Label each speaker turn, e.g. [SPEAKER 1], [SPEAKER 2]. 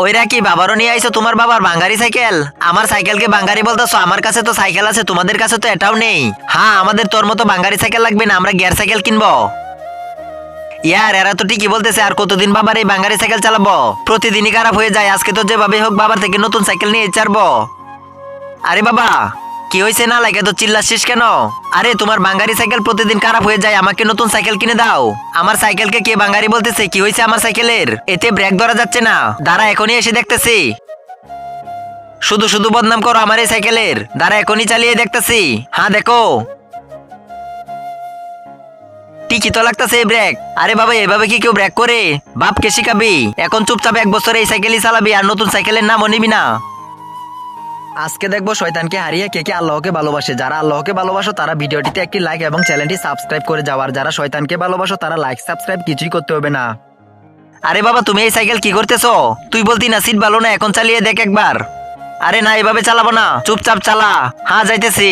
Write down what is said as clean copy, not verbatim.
[SPEAKER 1] ওইরা কি বাবারও নিয়ে আইছো তোমার বাবার বাঙ্গারি সাইকেল? আমার সাইকেলকে বাঙ্গারি বলতেছো? আমার কাছে তো সাইকেল আছে, তোমাদের কাছে তো এটাও নেই। হ্যাঁ, আমাদের তোর মতো বাঙ্গারি সাইকেল লাগবে না, আমরা গিয়ার সাইকেল কিনবো। ইয়ার, এরা তো ঠিকই বলতেছে। আর কতদিন বাবার এই বাঙ্গারি সাইকেল চালাবো? প্রতিদিনই খারাপ হয়ে যায়। আজকে তো যেভাবে হোক বাবার থেকে নতুন সাইকেল নিয়ে ছাড়বো। আরে বাবা, কি হয়েছে? না লাগে তো চিল্লাচ্ছিস কেন? আরে তোমার বাঙ্গারি সাইকেল প্রতিদিন খারাপ হয়ে যায়, আমাকে নতুন সাইকেল কিনে দাও। আমার সাইকেলকে কে বাঙ্গারি বলতেছে? কি হয়েছে আমার সাইকেলের? এতে ব্রেক ধরা যাচ্ছে না। দাঁড়া, এখনই এসে দেখতেছি। শুধু শুধু বদনাম করো আমার এই সাইকেলের। দাঁড়া, এখনই চালিয়ে দেখতেছি। হ্যাঁ দেখো, ঠিকই তো লাগতেছে এই ব্রেক। আরে বাবা, এভাবে কি কেউ ব্রেক করে? বাপকে শিখাবি। এখন চুপচাপ 1 বছর এই সাইকেলই চালাবি, আর নতুন সাইকেলের নামও নিবি না। আজকে দেখবো শয়তানকে হারিয়ে কে কে আল্লাহকে ভালোবাসে। যারা আল্লাহকে ভালোবাসো তারা ভিডিওটিতে একটি লাইক এবং চ্যানেলটি সাবস্ক্রাইব করে যাও। আর যারা শয়তানকে ভালোবাসো তারা লাইক সাবস্ক্রাইব কিছুই করতে হবে না। আরে বাবা, তুমি এই সাইকেল কি করতেছো? তুই বলতি না সিট ভালো না, এখন চালিয়ে দেখ একবার। আরে না, এভাবে চালাবো না, চুপচাপ চালা। হ্যাঁ, যাইতেছি।